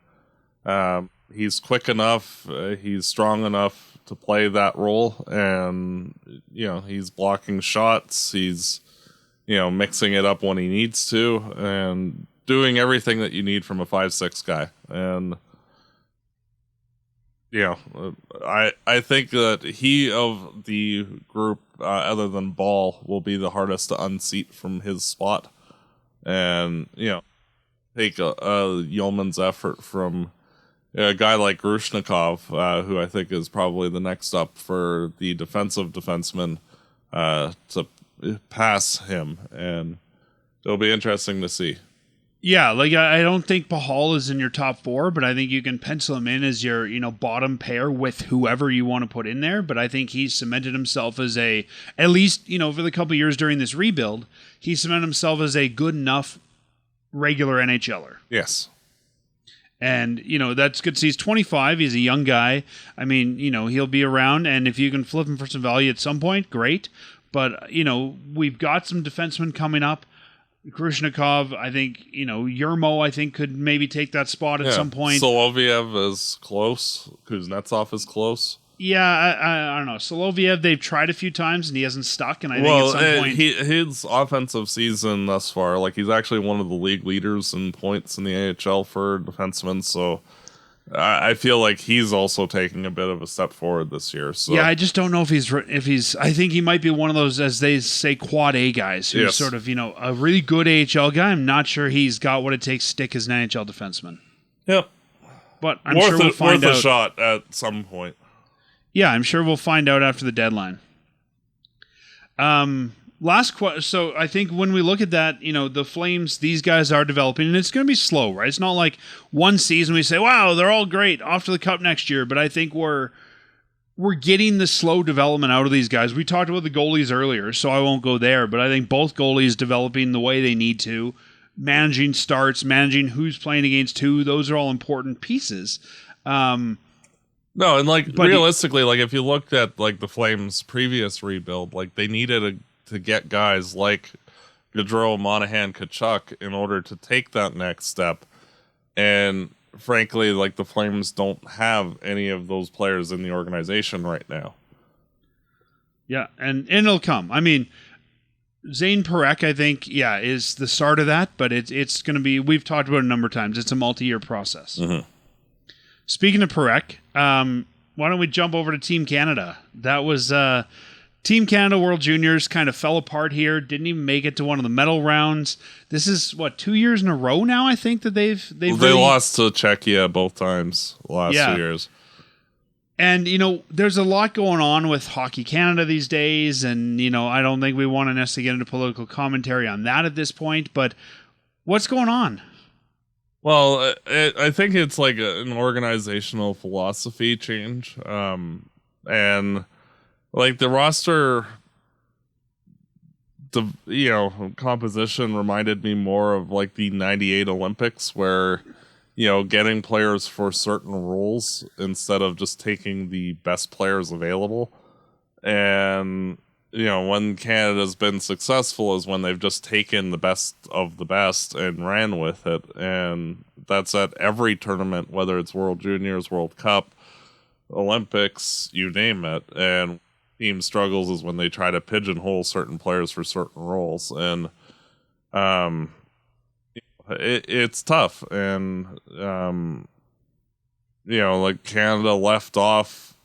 he's quick enough, he's strong enough to play that role, and he's blocking shots, he's mixing it up when he needs to, and doing everything that you need from a 5-6 guy. And I think that he, of the group other than Ball, will be the hardest to unseat from his spot, and take a yeoman's effort from a guy like Grushnikov, who I think is probably the next up for the defensive defenseman, to pass him, and it'll be interesting to see. Yeah, I don't think Pahal is in your top four, but I think you can pencil him in as your bottom pair with whoever you want to put in there. But I think he's cemented himself as at least for the couple of years during this rebuild, he cemented himself as a good enough regular NHLer. Yes. And, that's good to see. He's 25. He's a young guy. I mean, he'll be around. And if you can flip him for some value at some point, great. But, we've got some defensemen coming up. Grushnikov, I think, Yermo, I think, could maybe take that spot at some point. Soloviev is close. Kuznetsov is close. Yeah, I don't know. Soloviev, they've tried a few times and he hasn't stuck. And I think at some point, his offensive season thus far, he's actually one of the league leaders in points in the AHL for defensemen. So I feel like he's also taking a bit of a step forward this year. So yeah, I just don't know if he's. I think he might be one of those, as they say, quad A guys who's sort of a really good AHL guy. I'm not sure he's got what it takes to stick as an NHL defenseman. Yep, but I'm sure we'll find out. Worth a shot at some point. Yeah, I'm sure we'll find out after the deadline. So I think when we look at that, the Flames, these guys are developing, and it's going to be slow, right? It's not like one season we say, wow, they're all great, off to the Cup next year. But I think we're getting the slow development out of these guys. We talked about the goalies earlier, so I won't go there. But I think both goalies developing the way they need to, managing starts, managing who's playing against who, those are all important pieces. No, and realistically, if you looked at the Flames' previous rebuild, they needed to get guys like Gaudreau, Monahan, Tkachuk in order to take that next step. And frankly, the Flames don't have any of those players in the organization right now. Yeah, and it'll come. I mean, Zane Parekh, I think, is the start of that, but it's going to be, we've talked about it a number of times, it's a multi-year process. Mm-hmm. Speaking of Parekh, why don't we jump over to Team Canada? That was Team Canada World Juniors kind of fell apart here. Didn't even make it to one of the medal rounds. This is 2 years in a row now. I think that they really lost to Czechia both times last 2 years. And there's a lot going on with Hockey Canada these days, and I don't think we want to necessarily get into political commentary on that at this point. But what's going on? Well, I think it's an organizational philosophy change, and the roster, composition reminded me more of the '98 Olympics, where getting players for certain roles instead of just taking the best players available. And when Canada's been successful is when they've just taken the best of the best and ran with it. And that's at every tournament, whether it's World Juniors, World Cup, Olympics, you name it. And team struggles is when they try to pigeonhole certain players for certain roles. And it's tough. And, Canada left off,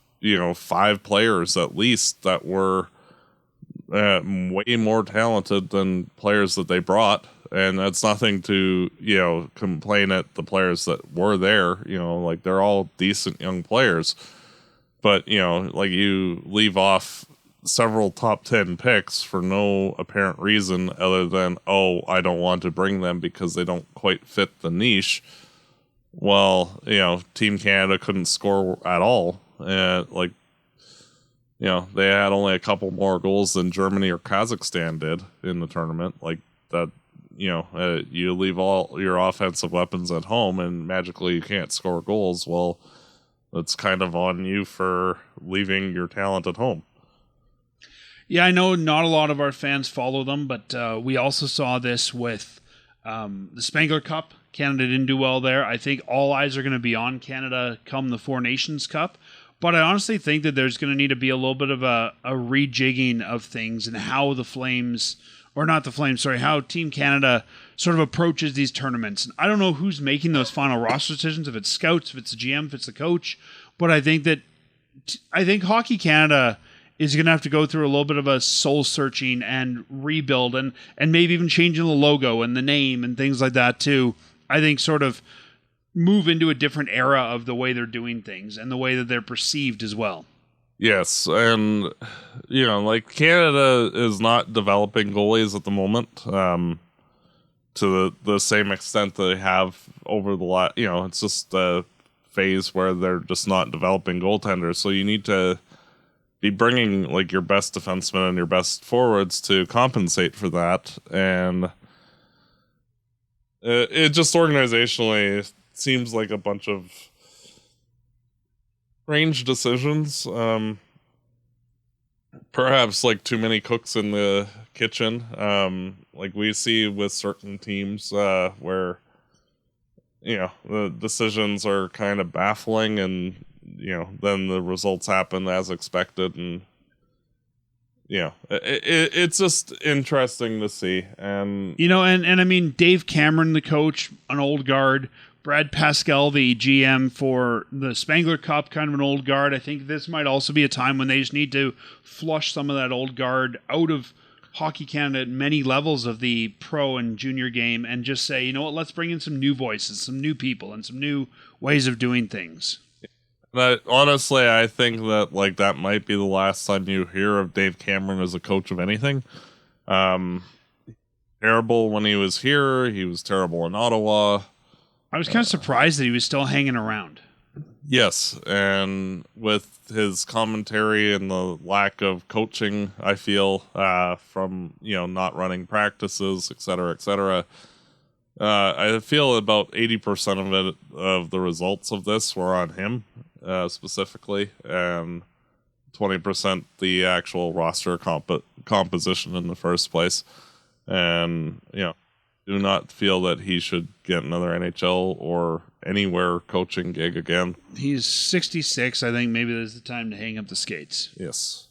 5 players at least that were way more talented than players that they brought. And that's nothing to, complain at the players that were there. Like, they're all decent young players. But, like, you leave off several top 10 picks for no apparent reason other than, I don't want to bring them because they don't quite fit the niche. Well, Team Canada couldn't score at all. And, they had only a couple more goals than Germany or Kazakhstan did in the tournament. Like, that, you leave all your offensive weapons at home and magically you can't score goals. Well, it's kind of on you for leaving your talent at home. Yeah, I know not a lot of our fans follow them, but we also saw this with the Spengler Cup. Canada didn't do well there. I think all eyes are going to be on Canada come the Four Nations Cup. But I honestly think that there's going to need to be a little bit of a rejigging of things and how the Flames, or not the Flames, sorry, how Team Canada sort of approaches these tournaments. And I don't know who's making those final roster decisions, if it's scouts, if it's the GM, if it's the coach. But I think Hockey Canada is going to have to go through a little bit of a soul-searching and rebuild and maybe even changing the logo and the name and things like that too. I think sort of move into a different era of the way they're doing things and the way that they're perceived as well. Yes, and, like, Canada is not developing goalies at the moment to the same extent they have over the last, it's just a phase where they're just not developing goaltenders. So you need to be bringing, like, your best defensemen and your best forwards to compensate for that. And it just organizationally seems like a bunch of strange decisions. Perhaps, like, too many cooks in the kitchen. Like we see with certain teams where, the decisions are kind of baffling and, then the results happen as expected. And, it's just interesting to see. And, and I mean, Dave Cameron, the coach, an old guard, Brad Pascal, the GM for the Spengler Cup, kind of an old guard. I think this might also be a time when they just need to flush some of that old guard out of Hockey Canada at many levels of the pro and junior game and just say, you know what, let's bring in some new voices, some new people, and some new ways of doing things. Honestly, I think that, like, that might be the last time you hear of Dave Cameron as a coach of anything. Terrible when he was here. He was terrible in Ottawa. I was kind of surprised that he was still hanging around. Yes, and with his commentary and the lack of coaching, I feel, from, not running practices, et cetera, I feel about 80% of the results of this were on him, specifically, and 20% the actual roster composition in the first place. And, do not feel that he should get another NHL or anywhere coaching gig again. He's 66. I think maybe this is the time to hang up the skates. Yes.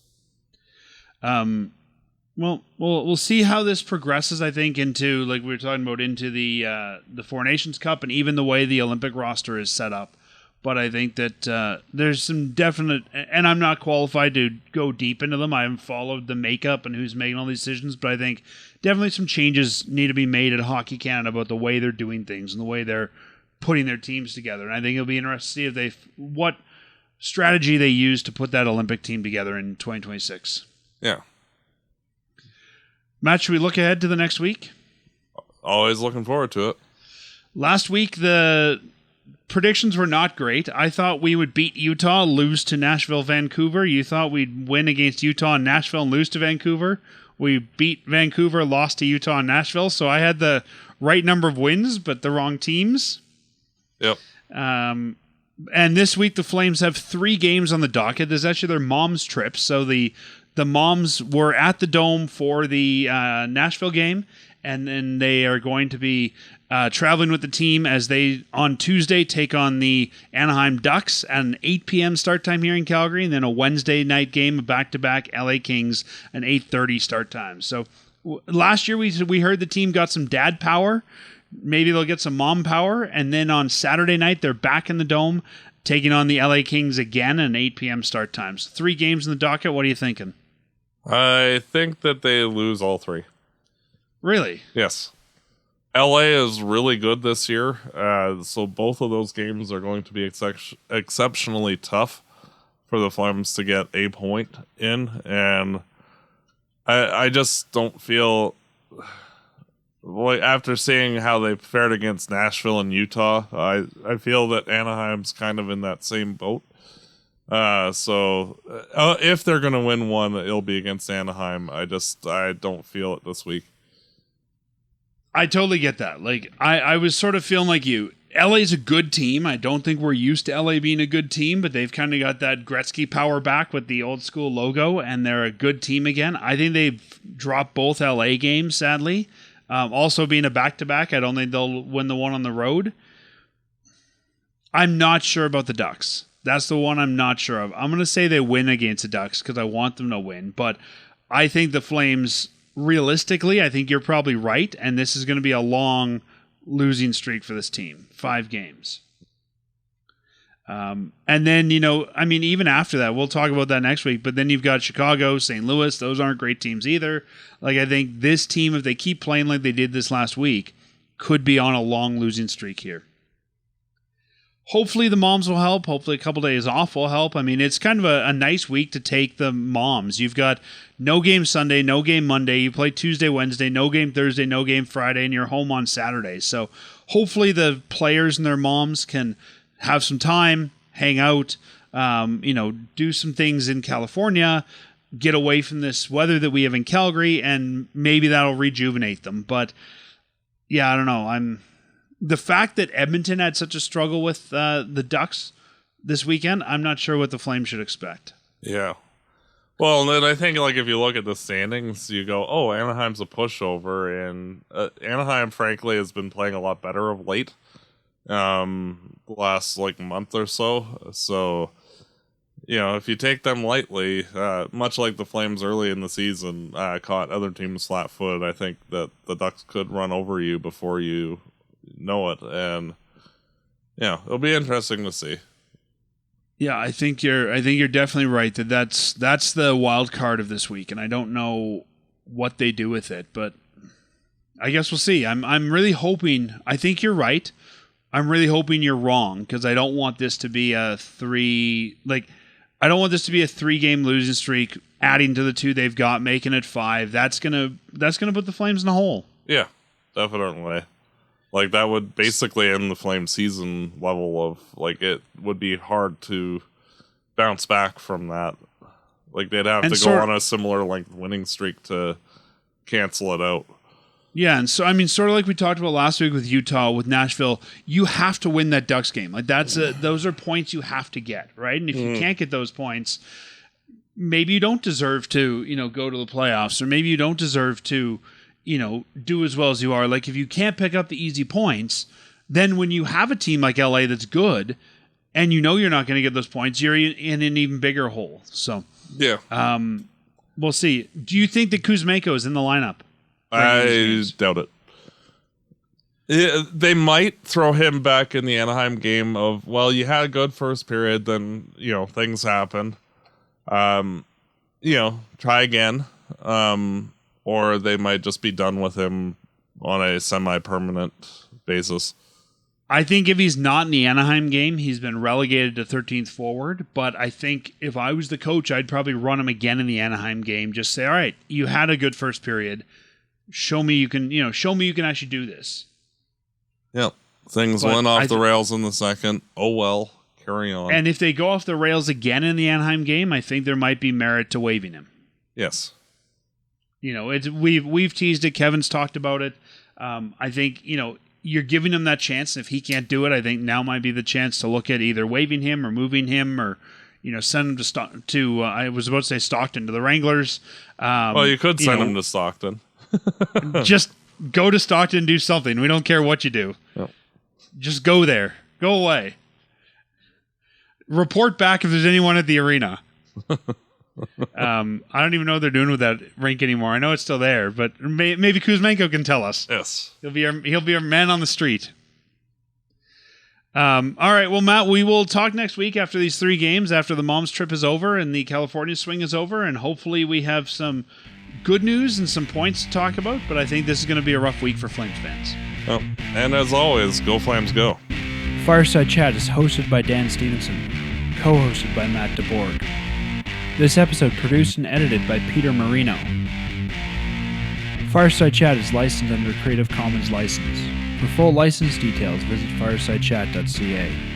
Well, we'll see how this progresses, I think, into, like we were talking about, into the Four Nations Cup and even the way the Olympic roster is set up. But I think that there's some definite, and I'm not qualified to go deep into them. I haven't followed the makeup and who's making all these decisions, but I think definitely some changes need to be made at Hockey Canada about the way they're doing things and the way they're putting their teams together. And I think it'll be interesting to see what strategy they use to put that Olympic team together in 2026. Yeah. Matt, should we look ahead to the next week? Always looking forward to it. Last week, the predictions were not great. I thought we would beat Utah, lose to Nashville, Vancouver. You thought we'd win against Utah and Nashville and lose to Vancouver. We beat Vancouver, lost to Utah and Nashville. So I had the right number of wins, but the wrong teams. Yep. And this week, the Flames have 3 games on the docket. This is actually their mom's trip. So the moms were at the Dome for the Nashville game, and then they are going to be traveling with the team as they, on Tuesday, take on the Anaheim Ducks at an 8 p.m. start time here in Calgary, and then a Wednesday night game, back-to-back LA Kings, an 8:30 start time. So last year we heard the team got some dad power. Maybe they'll get some mom power, and then on Saturday night they're back in the Dome taking on the LA Kings again at 8 p.m. start times. 3 games in the docket. What are you thinking? I think that they lose all 3. Really? Yes. LA is really good this year, so both of those games are going to be exceptionally tough for the Flames to get a point in, and I just don't feel like, after seeing how they fared against Nashville and Utah, I feel that Anaheim's kind of in that same boat. So if they're going to win one, it'll be against Anaheim. I don't feel it this week. I totally get that. Like, I was sort of feeling like you. LA's a good team. I don't think we're used to LA being a good team, but they've kind of got that Gretzky power back with the old school logo, and they're a good team again. I think they've dropped both LA games, sadly. Also being a back-to-back, I don't think they'll win the one on the road. I'm not sure about the Ducks. That's the one I'm not sure of. I'm going to say they win against the Ducks because I want them to win, but I think the Flames, realistically, I think you're probably right, and this is going to be a long losing streak for this team. 5 games. And then, even after that, we'll talk about that next week, but then you've got Chicago, St. Louis. Those aren't great teams either. Like, I think this team, if they keep playing like they did this last week, could be on a long losing streak here. Hopefully the moms will help. Hopefully a couple days off will help. I mean, it's kind of a nice week to take the moms. You've got no game Sunday, no game Monday. You play Tuesday, Wednesday, no game Thursday, no game Friday, and you're home on Saturday. So hopefully the players and their moms can have some time, hang out, do some things in California, get away from this weather that we have in Calgary, and maybe that'll rejuvenate them. But yeah, I don't know. The fact that Edmonton had such a struggle with the Ducks this weekend, I'm not sure what the Flames should expect. Yeah. Well, and then I think, like, if you look at the standings, you go, oh, Anaheim's a pushover, and Anaheim, frankly, has been playing a lot better of late, last, month or so. So, if you take them lightly, much like the Flames early in the season caught other teams flat-footed, I think that the Ducks could run over you before you know it, and it'll be interesting to see. Yeah, I think you're definitely right that's the wild card of this week, and I don't know what they do with it, but I guess we'll see. I'm really hoping. I think you're right. I'm really hoping you're wrong, because I don't want this to be a 3-game losing streak, adding to the 2 they've got, making it 5. That's gonna put the Flames in a hole. Yeah, definitely. Like, that would basically end the Flame season level of, it would be hard to bounce back from that. Like, they'd have to go on a similar winning streak to cancel it out. Yeah, and so, sort of like we talked about last week with Utah, with Nashville, you have to win that Ducks game. Like, those are points you have to get, right? And if you can't get those points, maybe you don't deserve to, go to the playoffs, or maybe you don't deserve to, do as well as you are. Like, if you can't pick up the easy points, then when you have a team like LA that's good, and you're not going to get those points, you're in an even bigger hole. So, yeah. We'll see. Do you think that Kuzmenko is in the lineup? I doubt it. They might throw him back in the Anaheim game of, well, you had a good first period, then, things happen. Try again. Or they might just be done with him on a semi-permanent basis. I think if he's not in the Anaheim game, he's been relegated to 13th forward. But I think if I was the coach, I'd probably run him again in the Anaheim game. Just say, all right, you had a good first period. Show me you can actually do this. Yep. Things went off the rails in the second. Oh, well, carry on. And if they go off the rails again in the Anaheim game, I think there might be merit to waiving him. Yes. We've teased it. Kevin's talked about it. I think, you're giving him that chance. If he can't do it, I think now might be the chance to look at either waiving him or moving him, or, send him to I was about to say Stockton, to the Wranglers. Well, you could send him to Stockton. Just go to Stockton and do something. We don't care what you do. Yep. Just go there. Go away. Report back if there's anyone at the arena. I don't even know what they're doing with that rink anymore. I know it's still there, but maybe Kuzmenko can tell us. Yes. He'll be our man on the street. All right, well, Matt, we will talk next week after these 3 games, after the mom's trip is over and the California swing is over, and hopefully we have some good news and some points to talk about, but I think this is going to be a rough week for Flames fans. Oh, and as always, go Flames go. Fireside Chat is hosted by Dan Stevenson, co-hosted by Matt DeBorg. This episode produced and edited by Peter Marino. Fireside Chat is licensed under Creative Commons license. For full license details, visit firesidechat.ca.